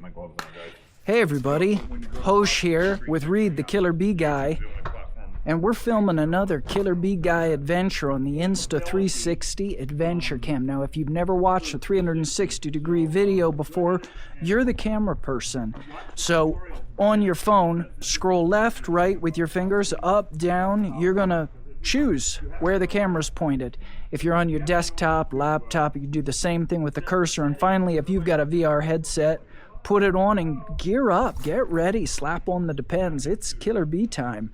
my gloves on, guys. Hey everybody, Hosh here with Reed the Killer Bee Guy, and we're filming another Killer Bee Guy adventure on the Insta360 Adventure Cam. Now if you've never watched a 360 degree video before, you're the camera person. So on your phone, scroll left, right with your fingers, up, down, you're gonna choose where the camera's pointed. If you're on your desktop, laptop, you can do the same thing with the cursor. And finally, if you've got a VR headset, put it on and gear up, get ready, slap on the Depends. It's Killer Bee time.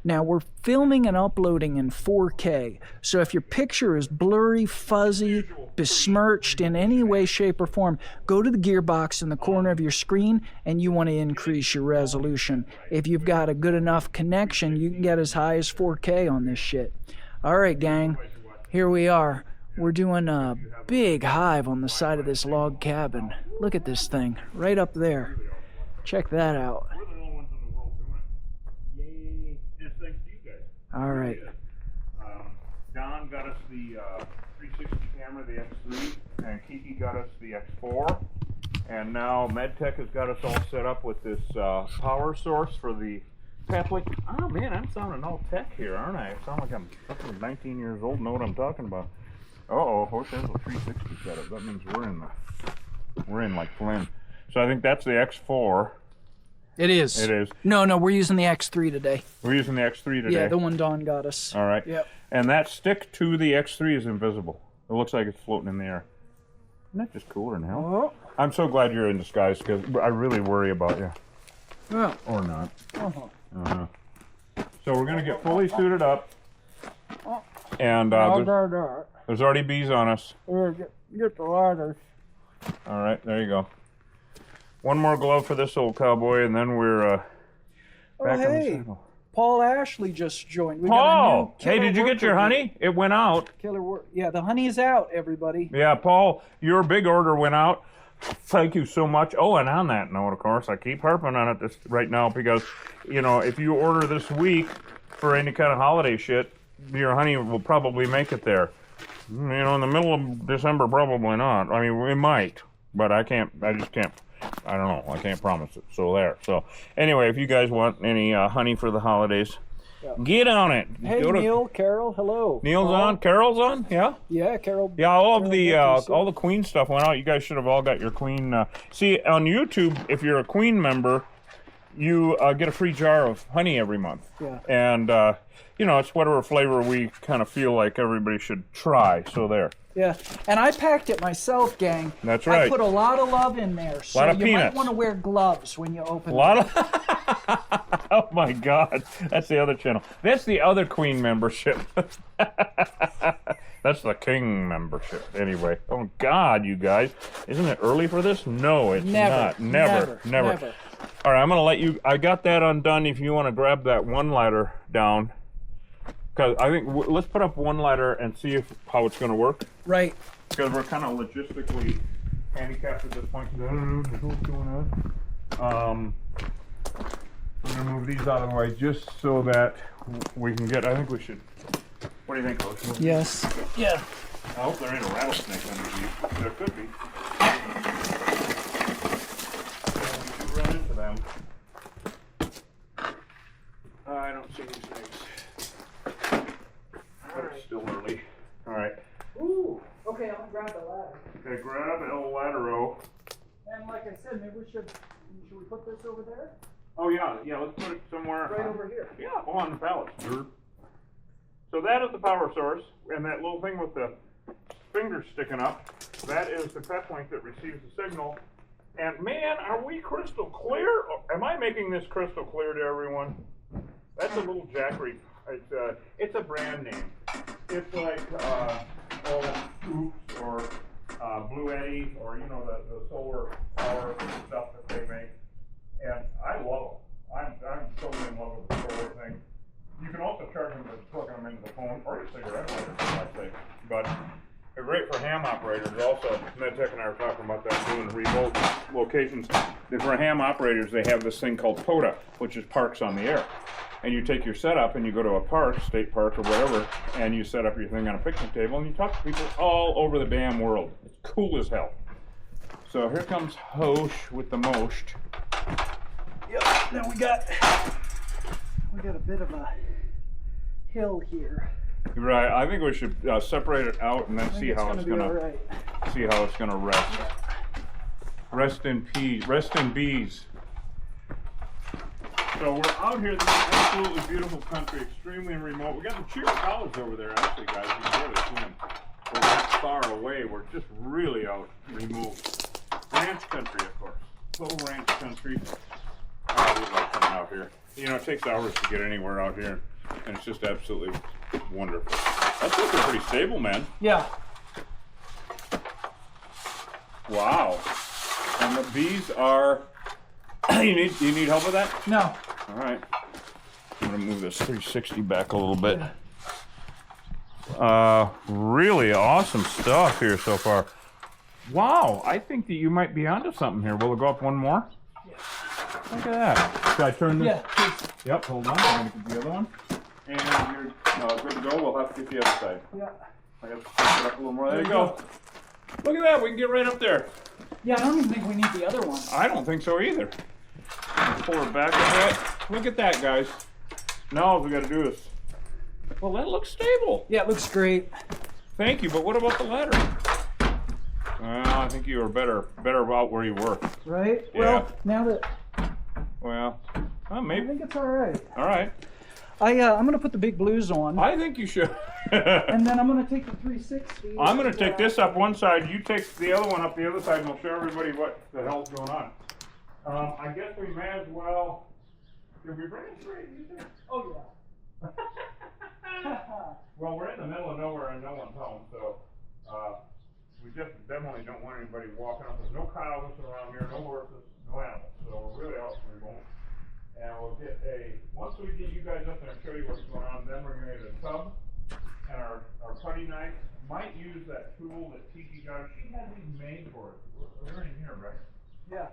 Now we're filming and uploading in 4K, so if your picture is blurry, fuzzy, besmirched in any way, shape, or form, go to the gearbox in the corner of your screen and you want to increase your resolution. If you've got a good enough connection, you can get as high as 4K on this shit. Alright gang, here we are. We're doing a big hive on the side of this log cabin. Look at this thing, right up there. Check that out. All right. Don got us the 360 camera, the X3, and Kiki got us the X4. And now MedTech has got us all set up with this power source for the Pathway. Oh man, I'm sounding all tech here, aren't I? I sound like I'm fucking 19 years old and know what I'm talking about. Uh-oh, Hosh has a 360 setup. That means we're in like Flynn. So I think that's the X4. It is. It is. No, we're using the X3 today. We're using the X3 today. Yeah, the one Don got us. All right. Yep. And that stick to the X3 is invisible. It looks like it's floating in the air. Isn't that just cooler than hell? Oh. I'm so glad you're in disguise because I really worry about you. Yeah. Or not. Uh-huh. Uh-huh. So we're going to get fully suited up. And there's already bees on us. Get the ladders. All right, there you go. One more glove for this old cowboy, and then we're back on the saddle. Paul Ashley just joined. Paul! Hey, did you get your honey? It went out. Yeah, the honey is out, everybody. Yeah, Paul, your big order went out. Thank you so much. Oh, and on that note, of course, I keep harping on it right now because, you know, if you order this week for any kind of holiday shit, your honey will probably make it there. You know, in the middle of December, probably not. I mean, it might, but I just can't. I don't know. I can't promise it. So there. So anyway, if you guys want any honey for the holidays, get on it. Hey, Neil, Carol, hello. Neil's on. Carol's on. Yeah. Yeah, Carol. Yeah, all the Queen stuff went out. You guys should have all got your Queen. See, on YouTube, if you're a Queen member, you get a free jar of honey every month. Yeah. And you know, it's whatever flavor we kind of feel like everybody should try. So there. Yeah, and I packed it myself, gang. That's right. I put a lot of love in there, so lot of you peanuts. might want to wear gloves when you open it. A lot of... Oh my God, that's the other channel. That's the other Queen membership. That's the King membership. Anyway, oh God, you guys, isn't it early for this? No, it's not. Never. All right, I'm gonna let you. I got that undone. If you want to grab that one ladder down. Because I think let's put up one ladder and see how it's going to work. Right. Because we're kind of logistically handicapped at this point. I don't know what's going on. I'm going to move these out of the way just so that we can get. I think we should. What do you think, Coach? Yes. Yeah. I hope there ain't a rattlesnake underneath. There could be. We should run into them. I don't see any snakes. But it's still early. All right. Ooh. Okay, I'm gonna grab the ladder. Okay, grab El Ladero. And like I said, maybe should we put this over there? Oh yeah, let's put it somewhere. Right over here. Yeah, on the pallets. So that is the power source, and that little thing with the fingers sticking up, that is the pet point that receives the signal. And man, are we crystal clear? Am I making this crystal clear to everyone? That's a little Jackery. It's a brand name. It's like Oops or Blue Eddy or you know the solar power stuff that they make, and I love them. I'm totally in love with the solar thing. You can also charge them by plugging them into the phone or your cigarette lighter, I think. But they're great for ham operators. Also, MedTech and I were talking about that doing remote locations. For ham operators, they have this thing called POTA, which is parks on the air. And you take your setup and you go to a park, state park or whatever, and you set up your thing on a picnic table and you talk to people all over the damn world. It's cool as hell. So here comes Hosh with the most. Yep, now we got a bit of a hill here. Right, I think we should separate it out and then see how it's gonna rest. Yeah. Rest in peace. Rest in bees. So we're out here in this absolutely beautiful country, extremely remote. We got the Cheer College over there, actually, guys. You can really see them. We're that far away. We're just really out removed. Ranch country, of course. Little ranch country. Oh, we love coming out here. You know, it takes hours to get anywhere out here, and it's just absolutely wonderful. That's looking pretty stable, man. Yeah. Wow. And the bees are. You need help with that? No. All right. I'm gonna move this 360 back a little bit. Really awesome stuff here so far. Wow, I think that you might be onto something here. Will it go up one more? Yeah. Look at that. Should I turn this? Yeah, please. Yep, hold on. I'm gonna get the other one. And you're good to go. We'll have to get the other side. Yeah. I gotta push it up a little more. There you go. Look at that. We can get right up there. Yeah, I don't even think we need the other one. I don't think so either. Pull it back a bit. Look at that, guys. Now all we got to do is. Well, that looks stable. Yeah, it looks great. Thank you, but what about the ladder? Well, I think you were better about where you were. Right? Yeah. Well, now that Well, I maybe. think it's all right. All right. I'm gonna put the big blues on, I think you should. and then I'm gonna take the 360. I'm gonna take this up one side. You take the other one up the other side, and we'll show everybody what the hell's going on. I guess we may as well. Did we bring it straight? You think? Oh yeah. Well, we're in the middle of nowhere and no one's home, so we just definitely don't want anybody walking up. There's no cows around here, no horses, no animals, so we're really out remote. And we'll get once we get you guys up there and show you what's going on, then we're going to get a tub and our putty knife. Might use that tool that Tiki got. She had these made for us. They're in here, right? Yeah.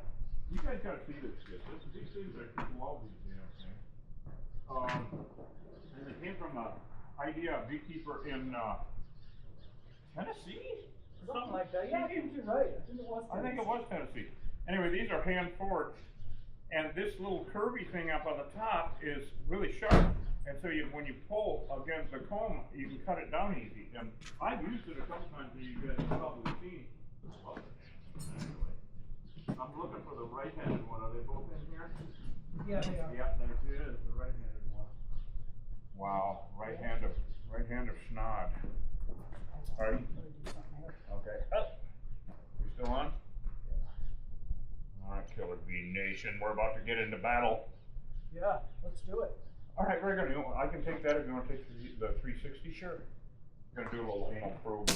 You guys got to see this shit. These things are people love these damn things. And it came from an idea of beekeeper in Tennessee? Something like that. Yeah, I think you're right. I think it was Tennessee. Anyway, these are hand forged, and this little curvy thing up on the top is really sharp. And so when you pull against the comb, you can cut it down easy. And I've used it a couple times, and you guys have probably seen. Anyway, I'm looking for the right-handed one. Are they both in here? Yeah, they are. Yeah, there it is, the right-handed one. Wow, right hand of snod. All right. Okay. You still on? All right, Killer Bee Nation. We're about to get into battle. Yeah, let's do it. All right, very good. I can take that if you want to take the 360. Sure. I'm gonna do a little anal probe.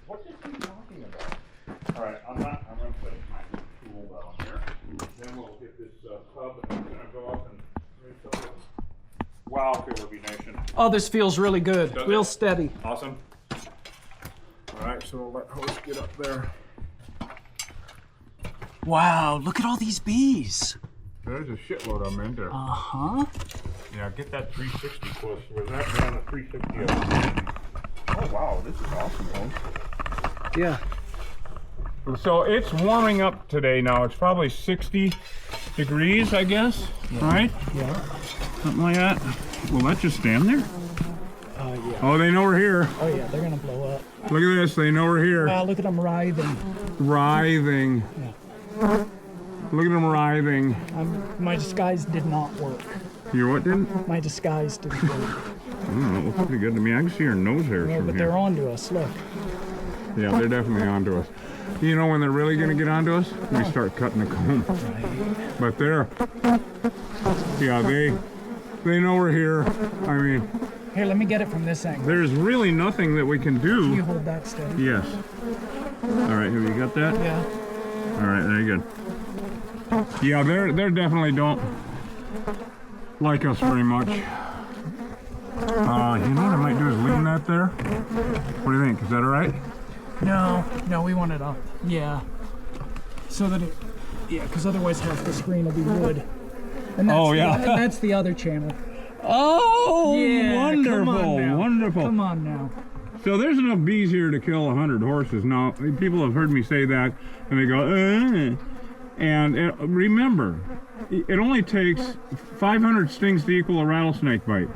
What's this thing talking about? All right, I'm gonna set my tool down here. Then we'll get this tub, and I'm gonna go up and raise something. Wow, Killer Bee Nation. Oh, this feels really good. Does Real it? steady. Awesome. All right, so we'll let Host get up there. Wow, look at all these bees. There's a shitload of them in there. Uh-huh. Yeah, get that 360 close. Was that down at 360? Oh, wow, this is awesome, Host. Yeah. So it's warming up today now. It's probably 60 degrees, I guess, right? Yeah. Something like that. Will that just stand there? Yeah. Oh, they know we're here. Oh yeah, they're gonna blow up. Look at this. They know we're here. Wow, look at them writhing. Writhing. Yeah. Look at them writhing. My disguise did not work. Your what didn't? My disguise didn't work. I don't know. It looks pretty good to me. I can see your nose hairs No, from but here. they're on to us. Look. Yeah, they're definitely onto us. You know when they're really going to get onto us? We start cutting the comb. Right. But yeah, they know we're here. I mean, Here, let me get it from this angle. there's really nothing that we can do. You hold that steady. Yes. All right, have you got that? Yeah. All right, very good. Yeah, they're definitely don't like us very much. You know what I might do is leave that there. What do you think? Is that all right? No, we want it up. Yeah. So that it, yeah, because otherwise half the screen will be wood. And that's that's the other channel. Oh, Yeah, wonderful, come on now. wonderful. Come on now. So there's enough bees here to kill 100 horses. Now, people have heard me say that, and they go, And remember, it only takes 500 stings to equal a rattlesnake bite.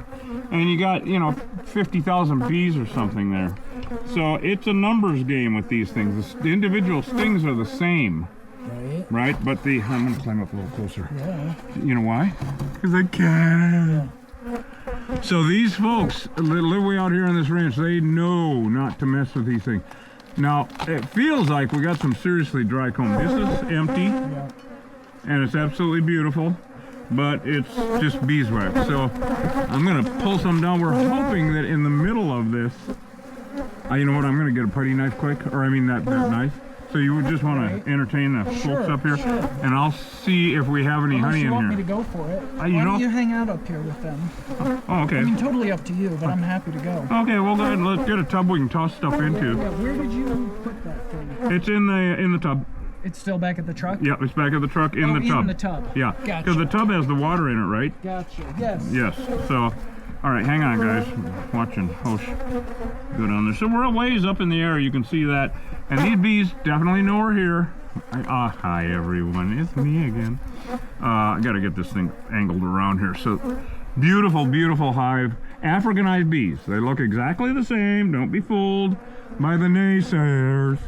And you got, you know, 50,000 bees or something there. So it's a numbers game with these things. The individual stings are the same. Right? But I'm going to climb up a little closer. Yeah. You know why? Because I can. Yeah. So these folks that live way out here on this ranch, they know not to mess with these things. Now, it feels like we got some seriously dry comb. This is empty, and it's absolutely beautiful, but it's just beeswax. So I'm going to pull some down. We're hoping that in the middle of this, you know what, I'm going to get a putty knife quick, or I mean that knife. So you would just want to entertain the folks up here, and I'll see if we have any honey in here. Unless you want me to go for it. Why don't you hang out up here with them? Oh, okay. I mean, totally up to you, but I'm happy to go. Okay, well, go ahead and let's get a tub we can toss stuff into. Yeah, where did you put that thing? It's in the tub. It's still back at the truck? Yeah, it's back at the truck in the tub. In the tub. Yeah, gotcha. Because the tub has the water in it, right? Gotcha. Yes. Yes. So, all right, hang on, guys. Watching Hosh go down there. So we're a ways up in the air. You can see that. And these bees definitely know we're here. Hi, everyone. It's me again. I got to get this thing angled around here. So, beautiful, beautiful hive. Africanized bees. They look exactly the same. Don't be fooled by the naysayers.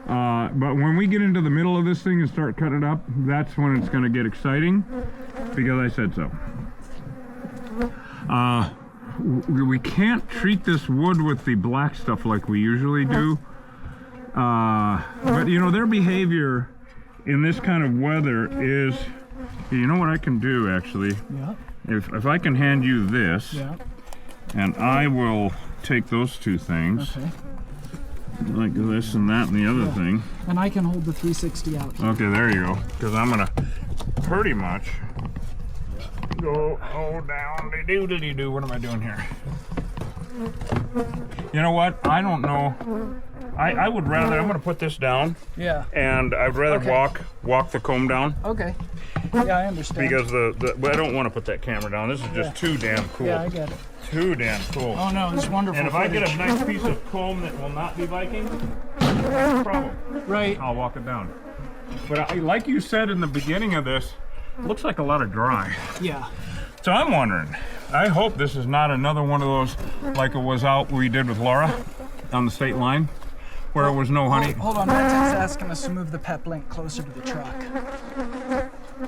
But when we get into the middle of this thing and start cutting it up, that's when it's going to get exciting, because I said so. We can't treat this wood with the black stuff like we usually do. But you know, their behavior in this kind of weather is, you know what I can do actually? Yeah. If I can hand you this, and I will take those two things. Okay. Like this and that and the other thing. And I can hold the 360 out. Okay, there you go. Because I'm gonna pretty much go down. Do. What am I doing here? You know what? I don't know. I would rather. I'm gonna put this down. Yeah. And I'd rather walk the comb down. Okay. Yeah, I understand. Because I don't want to put that camera down. This is just too damn cool. Yeah, I get it. Too damn cool. Oh no, it's wonderful. And if I get a nice piece of comb that will not be Viking, no problem. Right. I'll walk it down. But like you said in the beginning of this, looks like a lot of dry. Yeah. So I'm wondering, I hope this is not another one of those like it was out we did with Laura on the state line, where it was no honey. Hold on, Matt's asking us to move the pep link closer to the truck.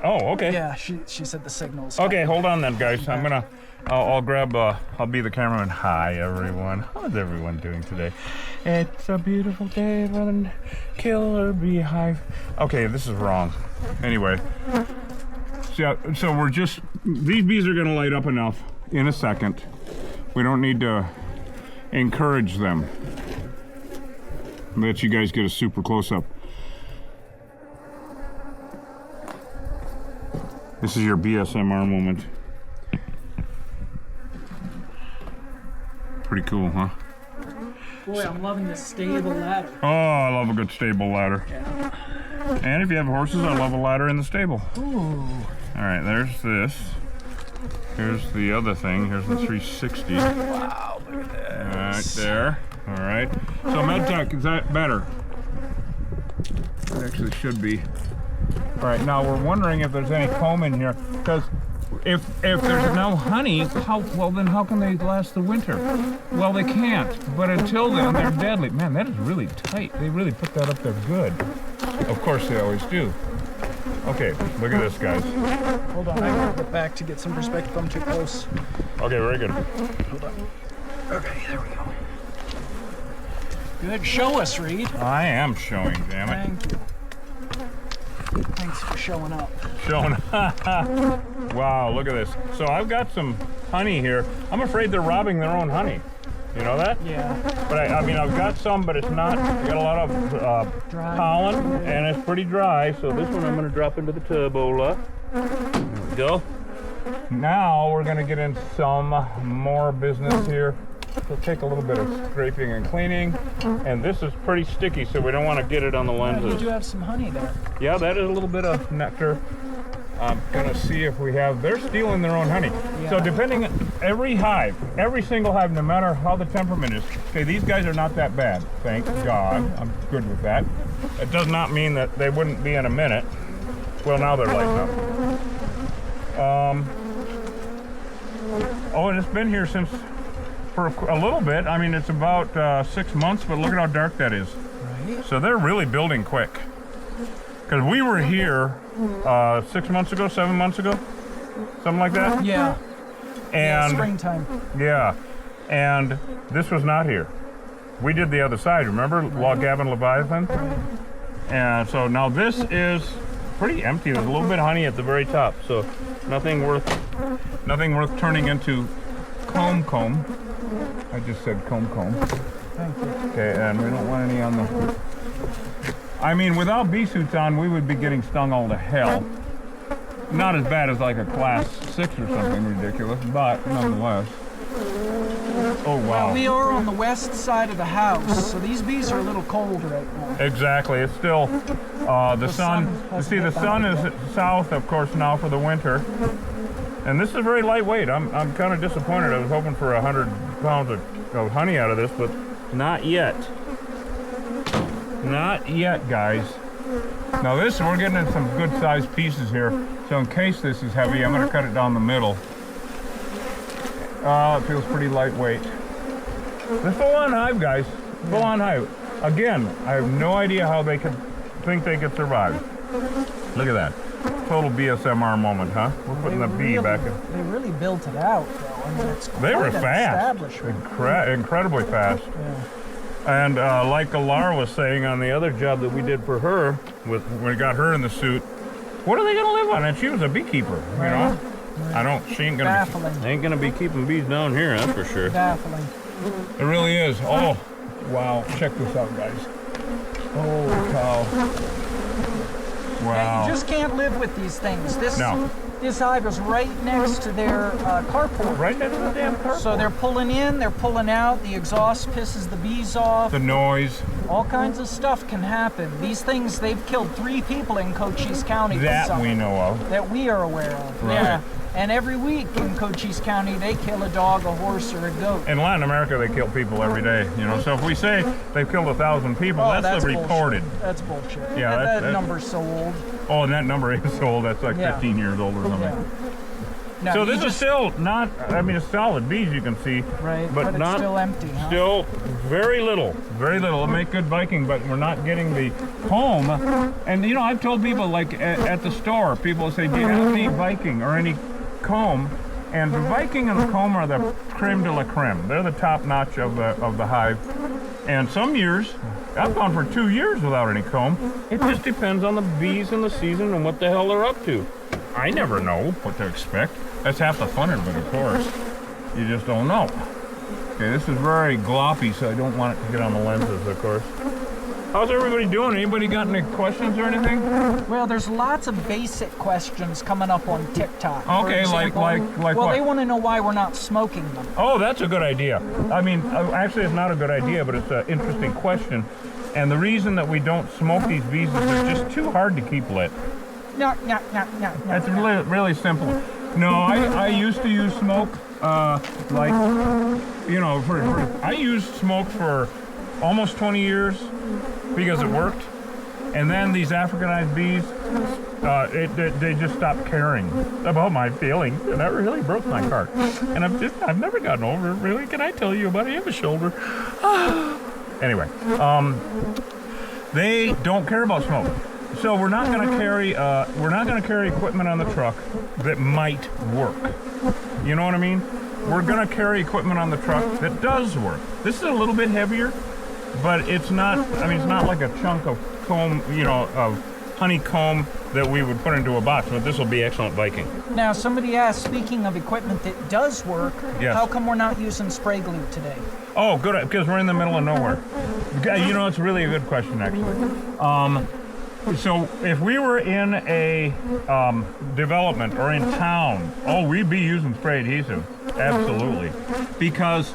Oh, okay. Yeah, she said the signal's okay, hold on then, guys. I'll grab, I'll be the cameraman. Hi, everyone. How's everyone doing today? It's a beautiful day for the killer beehive. Okay, this is wrong. Anyway, so we're just, these bees are gonna light up enough in a second. We don't need to encourage them. Let you guys get a super close-up. This is your BSMR moment. Pretty cool, huh? Boy, I'm loving this stable ladder. Oh, I love a good stable ladder. Yeah. And if you have horses, I love a ladder in the stable. Ooh. All right, there's this. Here's the other thing. Here's the 360. Wow, look at this. Right there. All right. So MedTech, is that better? It actually should be. All right, now we're wondering if there's any comb in here, because if there's no honey, then how can they last the winter? Well, they can't. But until then, they're deadly. Man, that is really tight. They really put that up there good. Of course, they always do. Okay, look at this, guys. Hold on, I gotta get back to get some perspective. I'm too close. Okay, very good. Hold on. Okay, there we go. Good. Show us, Reed. I am showing, damn it. Thank you. Thanks for showing up. Showing up. Wow, look at this. So I've got some honey here. I'm afraid they're robbing their own honey. You know that? Yeah. But I mean, I've got some, but it's not. I've got a lot of pollen, and it's pretty dry. So this one I'm going to drop into the tubola. There we go. Now we're going to get in some more business here. So take a little bit of scraping and cleaning. And this is pretty sticky, so we don't want to get it on the lenses. You do have some honey there. Yeah, that is a little bit of nectar. I'm gonna see if we have, they're stealing their own honey. Yeah. So depending, every hive, every single hive, no matter how the temperament is, okay, these guys are not that bad, thank God. I'm good with that. It does not mean that they wouldn't be in a minute. Well, now they're lighting up. Oh, and it's been here since, for a little bit. I mean, it's about 6 months, but look at how dark that is. Right. So they're really building quick. Because we were here 6 months ago, 7 months ago, something like that. Yeah. And Springtime. yeah, and this was not here. We did the other side, remember? Log Cabin Leviathan. And so now this is pretty empty. There's a little bit of honey at the very top, so nothing worth turning into comb. I just said comb. Thank you. Okay, and we don't want any on the... I mean, without bee suits on, we would be getting stung all to hell. Not as bad as like a class 6 or something ridiculous, but nonetheless. Oh, wow. Well, we are on the west side of the house, so these bees are a little cold right now. Exactly. It's still the sun. You hasn't see, the hit sun that. is south, of course, now for the winter. And this is very lightweight. I'm kind of disappointed. I was hoping for 100 pounds of honey out of this, but not yet. Not yet, guys. Now this, we're getting in some good sized pieces here. So in case this is heavy, I'm going to cut it down the middle. It feels pretty lightweight. The full-on hive, guys. Full-on hive. Again, I have no idea how they could think they could survive. Look at that. Total BSMR moment, huh? We're putting the bee back in. They really built it out, though. I mean, it's quite They were an fast. establishment. Incredibly fast. Yeah. And like Laura was saying on the other job that we did for her, when we got her in the suit, what are they going to live on? And she was a beekeeper, you know? She ain't gonna be keeping bees down here, that's for sure. Baffling. It really is. Oh, wow. Check this out, guys. Holy cow. Wow. Yeah, you just can't live with these things. This hive is right next to their carport. Right next to the damn carport. So they're pulling in, they're pulling out, the exhaust pisses the bees off. The noise. All kinds of stuff can happen. These things, they've killed 3 people in Cochise County. That we know of. That we are aware of. Right. Yeah. And every week in Cochise County, they kill a dog, a horse, or a goat. In Latin America, they kill people every day, you know. So if we say they've killed 1,000 people, that's the reported. Bullshit. That's bullshit. Yeah, that number's so old. Oh, and that number is so old. That's like 15 years old or something. Yeah. No, so this is still not, I mean, it's solid bees, you can see. Right, but it's not, still empty, huh? Still very little. It'll make good Viking, but we're not getting the comb. And, you know, I've told people, like, at the store, people say, do you have any Viking or any comb? And the Viking and the comb are the creme de la creme. They're the top notch of the hive. And some years, I've gone for 2 years without any comb. It just depends on the bees and the season and what the hell they're up to. I never know what to expect. That's half the fun of it, of course. You just don't know. Okay, this is very gloppy, so I don't want it to get on the lenses, of course. How's everybody doing? Anybody got any questions or anything? Well, there's lots of basic questions coming up on TikTok. Okay, like well, what? They want to know why we're not smoking them. Oh, that's a good idea. I mean, actually, it's not a good idea, but it's an interesting question. And the reason that we don't smoke these bees is they're just too hard to keep lit. No. That's really simple. No, I used to use smoke, like, you know, I used smoke for almost 20 years because it worked. And then these Africanized bees, they just stopped caring about my feelings, and that really broke my heart. And I've never gotten over it, really. Can I tell you about it? I have a shoulder. Anyway, they don't care about smoke. So we're not going to carry equipment on the truck that might work. You know what I mean? We're going to carry equipment on the truck that does work. This is a little bit heavier, but it's not. I mean, it's not like a chunk of comb, you know, of honeycomb that we would put into a box. But this will be excellent Viking. Now, somebody asked, speaking of equipment that does work, yes. How come we're not using spray glue today? Oh, good, because we're in the middle of nowhere. You know, it's really a good question, actually. So if we were in a development or in town, we'd be using spray adhesive, absolutely, because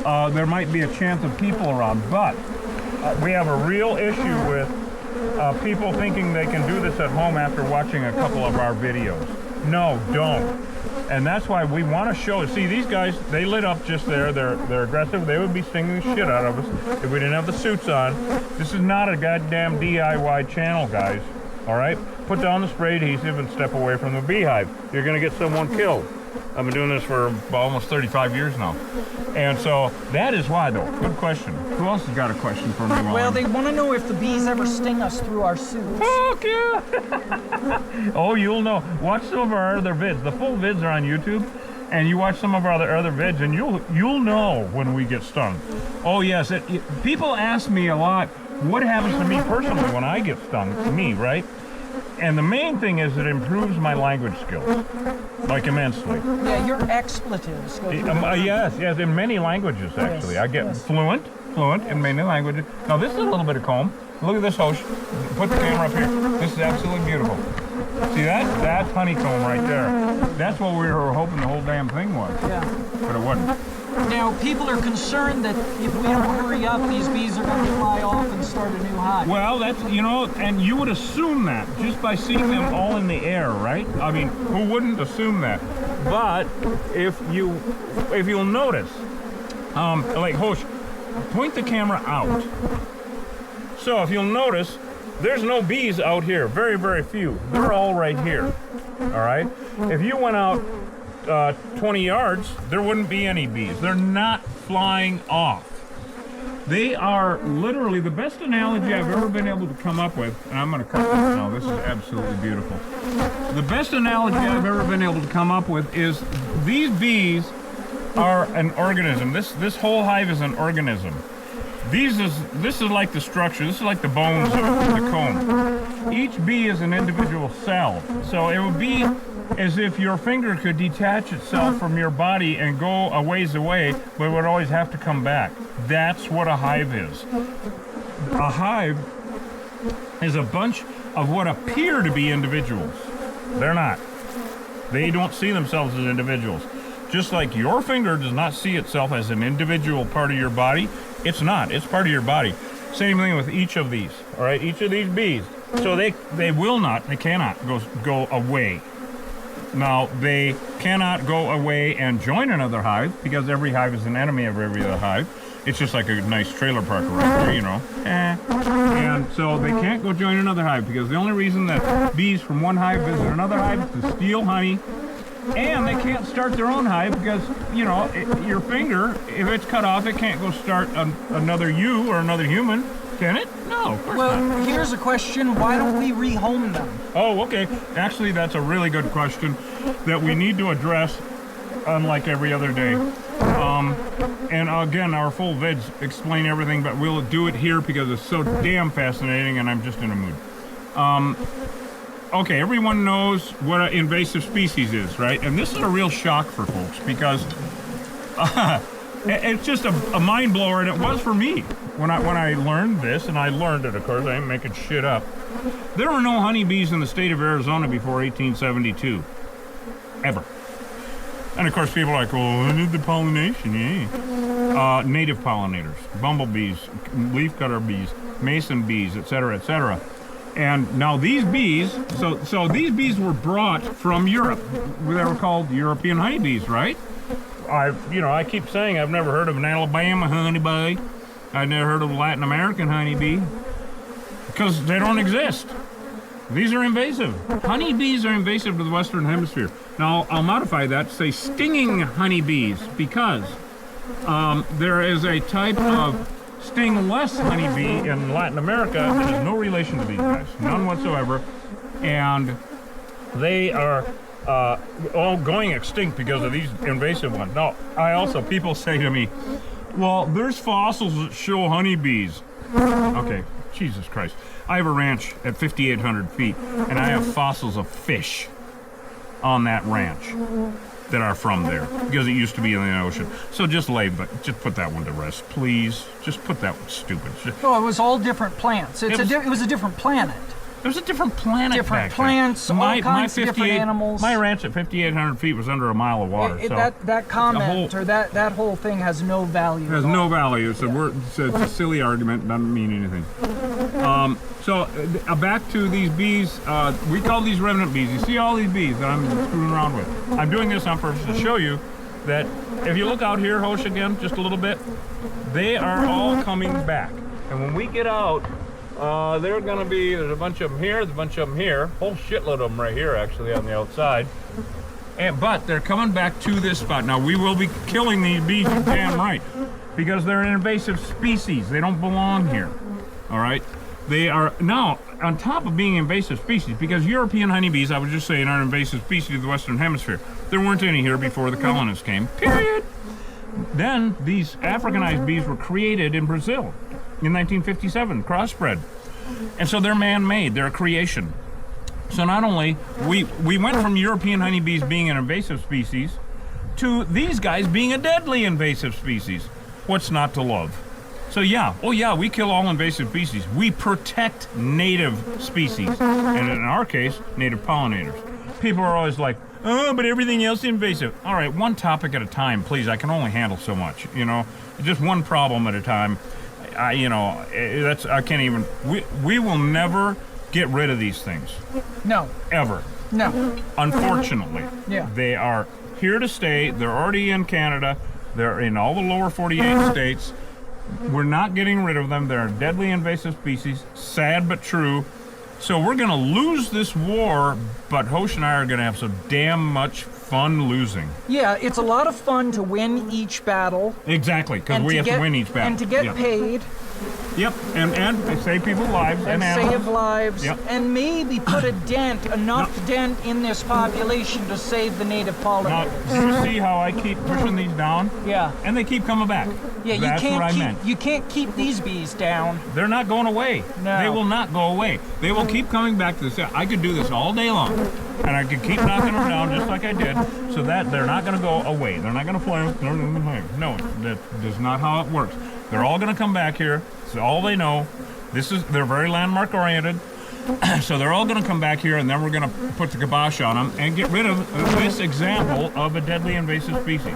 there might be a chance of people around. But we have a real issue with people thinking they can do this at home after watching a couple of our videos. No, don't. And that's why we want to show it. See, these guys, they lit up just there. They're aggressive. They would be stinging the shit out of us if we didn't have the suits on. This is not a goddamn DIY channel, guys. All right? Put down the spray adhesive and step away from the beehive. You're going to get someone killed. I've been doing this for almost 35 years now. And so that is why, though. Good question. Who else has got a question for me? Well, they want to know if the bees ever sting us through our suits. Fuck yeah! Oh, you'll know. Watch some of our other vids. The full vids are on YouTube, and you watch some of our other vids, and you'll know when we get stung. Oh yes, people ask me a lot, what happens to me personally when I get stung? Me, right? And the main thing is it improves my language skills, like immensely. Yeah, your expletives go through yes, in many languages actually. Yes, I get yes. fluent in many languages. Now this is a little bit of comb. Look at this host. Put the camera up here. This is absolutely beautiful. See that? That's honeycomb right there. That's what we were hoping the whole damn thing was. Yeah. But it wasn't. Now, people are concerned that if we don't hurry up, these bees are going to fly off and start a new hive. Well, that's, you know, and you would assume that just by seeing them all in the air, right? I mean, who wouldn't assume that? But if you'll notice, like Hosh, point the camera out. So if you'll notice, there's no bees out here. Very, very few. They're all right here. All right? If you went out 20 yards, there wouldn't be any bees. They're not flying off. They are literally the best analogy I've ever been able to come up with, and I'm going to cut this now. This is absolutely beautiful. The best analogy I've ever been able to come up with is these bees are an organism. This whole hive is an organism. This is like the structure. This is like the bones of the comb. Each bee is an individual cell. So it would be as if your finger could detach itself from your body and go a ways away, but it would always have to come back. That's what a hive is. A hive is a bunch of what appear to be individuals. They're not. They don't see themselves as individuals. Just like your finger does not see itself as an individual part of your body, it's not. It's part of your body. Same thing with each of these, all right? Each of these bees. So they cannot go away. Now, they cannot go away and join another hive because every hive is an enemy of every other hive. It's just like a nice trailer park right there, you know. And so they can't go join another hive because the only reason that bees from one hive visit another hive is to steal honey. And they can't start their own hive because, you know, your finger, if it's cut off, it can't go start another you or another human, can it? No, of course not. Well, here's a question. Why don't we rehome them? Oh, okay. Actually, that's a really good question that we need to address unlike every other day. And again, our full vids explain everything, but we'll do it here because it's so damn fascinating and I'm just in a mood. Okay, everyone knows what an invasive species is, right? And this is a real shock for folks because it's just a mind blower, and it was for me when I learned this, and I learned it, of course, I ain't making shit up. There were no honeybees in the state of Arizona before 1872, ever. And of course, people are like, well, I need the pollination, yeah. Native pollinators, bumblebees, leafcutter bees, mason bees, etc., etc. And now these bees, so these bees were brought from Europe. They were called European honeybees, right? I keep saying I've never heard of an Alabama honeybee. I've never heard of a Latin American honeybee because they don't exist. These are invasive. Honeybees are invasive to the Western Hemisphere. Now, I'll modify that to say stinging honeybees because there is a type of stingless honeybee in Latin America that is no relation to these guys, none whatsoever, and they are all going extinct because of these invasive ones. Now, people say to me, well, there's fossils that show honeybees. Okay, Jesus Christ. I have a ranch at 5,800 feet, and I have fossils of fish on that ranch that are from there because it used to be in the ocean. So just put that one to rest, please. Just put that one stupid. No, it was all different plants. It was a different planet. There's a different planet Different back plants, there. all kinds of different animals. My ranch at 5,800 feet was under a mile of water. So that comment or that whole thing has no value. It has no value. It's a silly argument. Doesn't mean anything. So back to these bees. We call these remnant bees. You see all these bees that I'm screwing around with. I'm doing this on purpose to show you that if you look out here, Hosh, again, just a little bit, they are all coming back. And when we get out, there's a bunch of them here, there's a bunch of them here, whole shitload of them right here actually on the outside. But they're coming back to this spot. Now we will be killing these bees, damn right, because they're an invasive species. They don't belong here, all right? They are, now, on top of being invasive species, because European honeybees, I was just saying, are an invasive species of the Western Hemisphere. There weren't any here before the colonists came, period. Then these Africanized bees were created in Brazil in 1957, crossbred. And so they're man-made, they're a creation. So not only, we went from European honeybees being an invasive species to these guys being a deadly invasive species. What's not to love? So yeah, oh yeah, we kill all invasive species. We protect native species, and in our case, native pollinators. People are always like, oh, but everything else is invasive. All right, one topic at a time, please. I can only handle so much, you know? Just one problem at a time. I can't even, we will never get rid of these things. No. Ever. No. Unfortunately. Yeah. They are here to stay. They're already in Canada. They're in all the lower 48 states. We're not getting rid of them. They're a deadly invasive species. Sad but true. So we're going to lose this war, but Hosh and I are going to have some damn much fun losing. Yeah, it's a lot of fun to win each battle. Exactly, because we have to win each battle. And to get paid. Yep, and save people's lives and animals. Save lives, yep. And maybe put a dent, enough dent in this population to save the native pollinators. Now, do you see how I keep pushing these down? Yeah. And they keep coming back. Yeah, That's what I meant. You can't keep these bees down. They're not going away. No. They will not go away. They will keep coming back to this. I could do this all day long. And I could keep knocking them down just like I did, so that they're not going to go away. They're not going to fly. No, that is not how it works. They're all going to come back here. It's all they know. They're very landmark oriented. So they're all going to come back here, and then we're going to put the kibosh on them and get rid of this example of a deadly invasive species.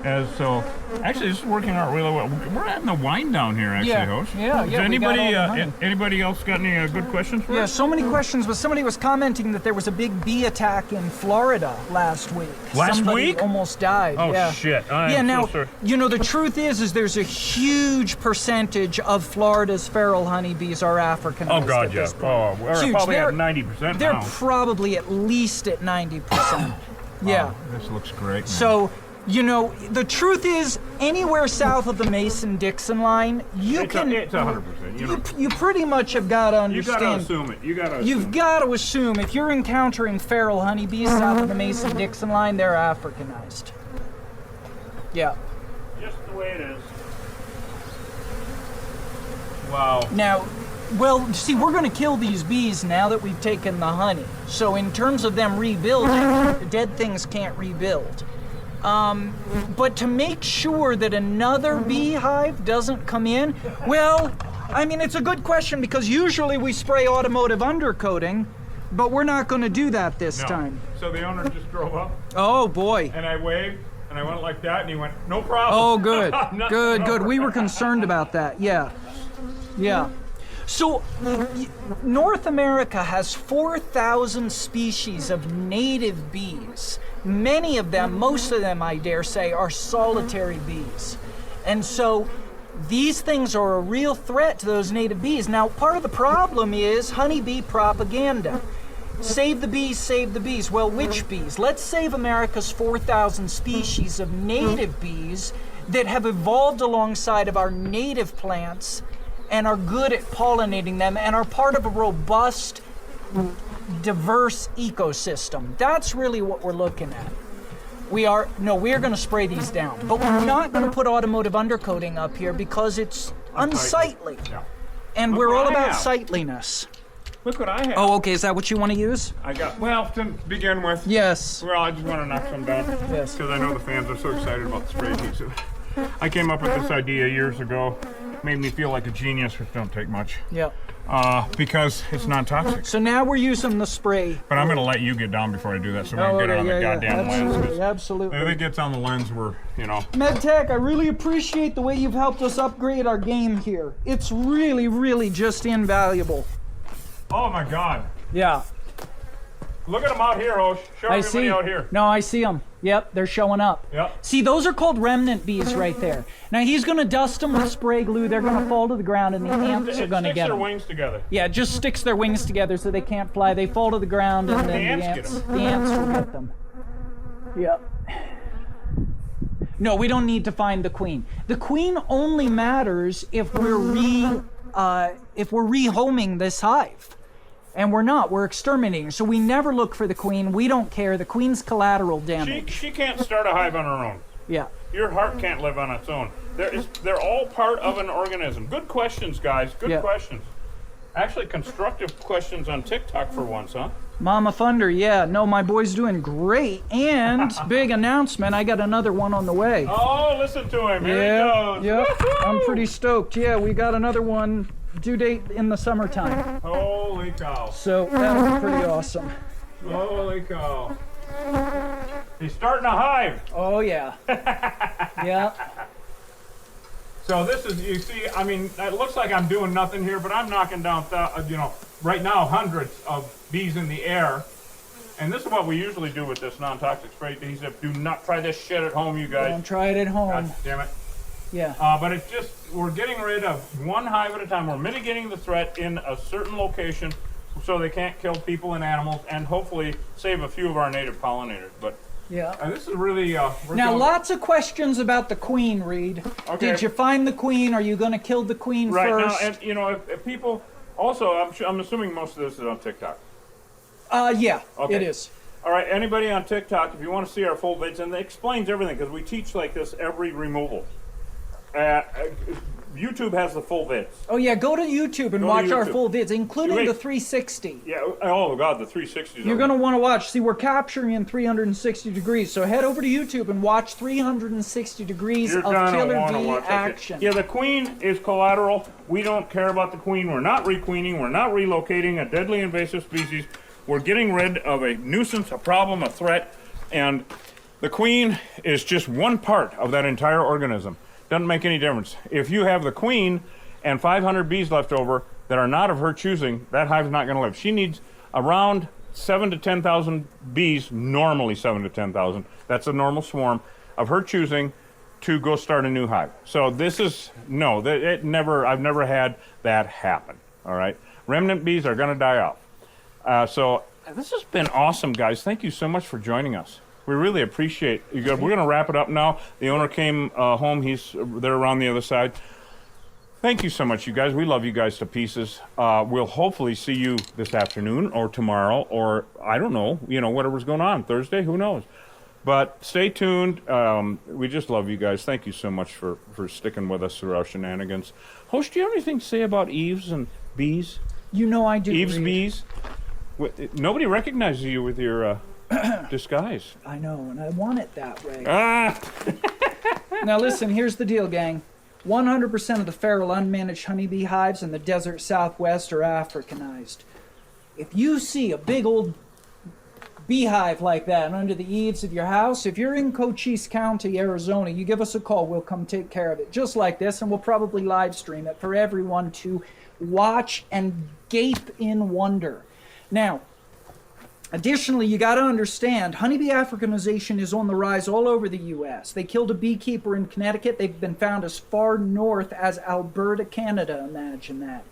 Actually, this is working out really well. We're adding the wine down here, actually, Hosh. Yeah. Does anybody else got any good questions for us? Yeah, so many questions. But somebody was commenting that there was a big bee attack in Florida last week. Somebody almost died. Oh, yeah. shit. Now, you know, the truth is there's a huge percentage of Florida's feral honeybees are Africanized. Oh, God, at yeah. this point. We're probably at 90% They're now. probably at least at 90%. Yeah. Wow, this looks great, man. So, you know, the truth is, anywhere south of the Mason-Dixon line, it's 100%. You pretty much have got to understand. You got to assume it. You've got to assume if you're encountering feral honeybees south of the Mason-Dixon line, they're Africanized. Yeah. Just the way it is. Wow. Now, well, see, we're going to kill these bees now that we've taken the honey. So in terms of them rebuilding, dead things can't rebuild. But to make sure that another beehive doesn't come in, well, I mean, it's a good question because usually we spray automotive undercoating, but we're not going to do that this time. So the owner just drove up. Oh, boy. And I waved, and I went like that, and he went, no problem. Oh, good. Good. We were concerned about that. Yeah. So, North America has 4,000 species of native bees. Many of them, most of them, I dare say, are solitary bees. And so, these things are a real threat to those native bees. Now, part of the problem is honeybee propaganda. Save the bees, save the bees. Well, which bees? Let's save America's 4,000 species of native bees that have evolved alongside of our native plants and are good at pollinating them and are part of a robust, diverse ecosystem. That's really what we're looking at. We're going to spray these down, but we're not going to put automotive undercoating up here because it's unsightly. Yeah. And we're all about sightliness. Look what I have. Oh, okay. Is that what you want to use? To begin with. Yes. Well, I just want to knock some down. Yes. Because I know the fans are so excited about the spray heat. I came up with this idea years ago. Made me feel like a genius, which don't take much. Yeah. because it's not toxic. So now we're using the spray. But I'm going to let you get down before I do that, so we don't get it on the goddamn lens. Absolutely. If it gets on the lens, we're, you know. MedTech, I really appreciate the way you've helped us upgrade our game here. It's really, really just invaluable. Oh my God. Yeah. Look at them out here, Hosh. Show everybody out here. No, I see them. Yep, they're showing up. Yep. See, those are called remnant bees right there. Now he's going to dust them with spray glue. They're going to fall to the ground, and the ants are going to get them. Their wings together. Yeah, it just sticks their wings together so they can't fly. They fall to the ground, and then the ants will get them. Yep. No, we don't need to find the queen. The queen only matters if we're rehoming this hive. And we're not. We're exterminating. So we never look for the queen. We don't care. The queen's collateral damage. She can't start a hive on her own. Yeah. Your heart can't live on its own. They're all part of an organism. Good questions, guys. Good questions. Actually, constructive questions on TikTok for once, huh? Mama Thunder, yeah. No, my boy's doing great. And big announcement, I got another one on the way. Oh, listen to him. Here he goes. Yeah, I'm pretty stoked. Yeah, we got another one. Due date in the summertime. Holy cow. So that'll be pretty awesome. Holy cow. He's starting a hive. Oh, yeah. Yeah. So this is, you see, I mean, it looks like I'm doing nothing here, but I'm knocking down, right now, hundreds of bees in the air. And this is what we usually do with this non-toxic spray. He said, do not try this shit at home, you guys. Don't try it at home. God damn it. Yeah. But it's just, we're getting rid of one hive at a time. We're mitigating the threat in a certain location so they can't kill people and animals, and hopefully save a few of our native pollinators. But yeah, this is really... now, lots of questions about the queen, Reed. Okay. Did you find the queen? Are you going to kill the queen first? Right now, and you know, if people... Also, I'm assuming most of this is on TikTok. Yeah, okay. It is. All right, anybody on TikTok, if you want to see our full vids, and it explains everything, because we teach like this every removal. YouTube has the full vids. Oh yeah, go to YouTube and watch our full vids, including the 360. Yeah, oh god, the 360. You're going to want to watch. See, we're capturing in 360 degrees, so head over to YouTube and watch 360 degrees of killer bee action. Yeah, the queen is collateral. We don't care about the queen. We're not requeening. We're not relocating a deadly invasive species. We're getting rid of a nuisance, a problem, a threat, and the queen is just one part of that entire organism. Doesn't make any difference. If you have the queen and 500 bees left over that are not of her choosing, that hive's not going to live. She needs around 7,000 to 10,000 bees, normally 7,000 to 10,000. That's a normal swarm of her choosing to go start a new hive. So this is, no, I've never had that happen, all right? Remnant bees are going to die off. So this has been awesome, guys. Thank you so much for joining us. We really appreciate you. We're going to wrap it up now. The owner came home. They're around the other side. Thank you so much, you guys. We love you guys to pieces. We'll hopefully see you this afternoon or tomorrow or, I don't know, whatever's going on. Thursday, who knows? But stay tuned. We just love you guys. Thank you so much for sticking with us through our shenanigans. Hosh, do you have anything to say about Eves and bees? You know I do. Eves bees? Nobody recognizes you with your... disguise. I know, and I want it that way. Ah! Now listen, here's the deal, gang. 100% of the feral unmanaged honeybee hives in the desert southwest are Africanized. If you see a big old beehive like that under the eaves of your house, if you're in Cochise County, Arizona, you give us a call. We'll come take care of it just like this, and we'll probably live stream it for everyone to watch and gape in wonder. Now, additionally, you got to understand, honeybee Africanization is on the rise all over the U.S. They killed a beekeeper in Connecticut. They've been found as far north as Alberta, Canada. Imagine that.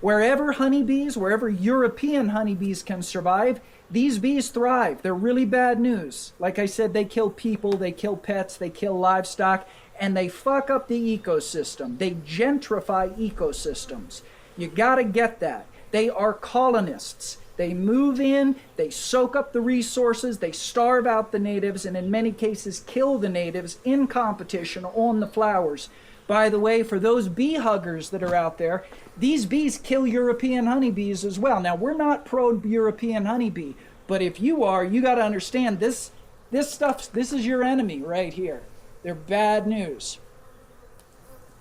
Wherever honeybees, wherever European honeybees can survive, these bees thrive. They're really bad news. Like I said, they kill people, they kill pets, they kill livestock, and they fuck up the ecosystem. They gentrify ecosystems. You got to get that. They are colonists. They move in, they soak up the resources, they starve out the natives, and in many cases kill the natives in competition on the flowers. By the way, for those bee huggers that are out there, these bees kill European honeybees as well. Now, we're not pro-European honeybee, but if you are, you got to understand this is your enemy right here. They're bad news.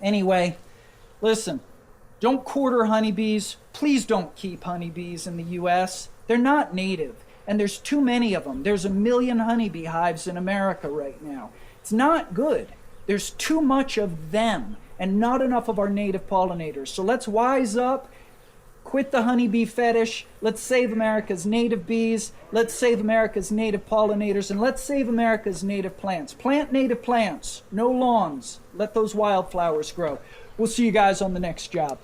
Anyway, listen, Don't quarter honeybees. Please don't keep honeybees in the U.S. They're not native, and there's too many of them. There's 1 million honeybee hives in America right now. It's not good. There's too much of them and not enough of our native pollinators. So let's wise up, quit the honeybee fetish. Let's save America's native bees. Let's save America's native pollinators, and let's save America's native plants. Plant native plants, no lawns. Let those wildflowers grow. We'll see you guys on the next job.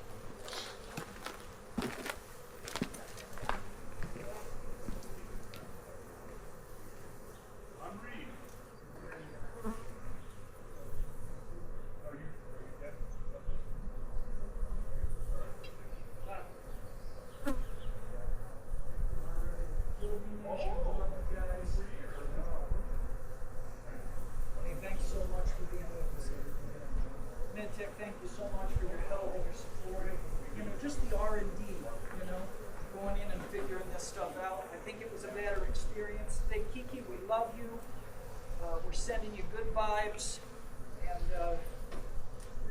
Thank you so much for your help and your support. You know, just the R&D, you know, going in and figuring this stuff out. I think it was a better experience. Hey, Kiki, we love you. We're sending you good vibes, and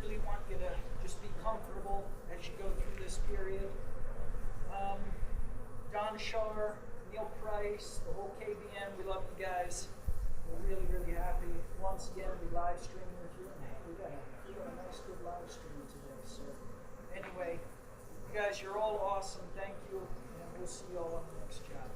really want you to just be comfortable as you go through this period. Don Shar, Neil Price, the whole KBN, we love you guys. We're really, really happy. Once again, we live streaming with you. And hey, we got a nice good live stream today. So anyway, you guys, you're all awesome. Thank you, and we'll see you all on the next job.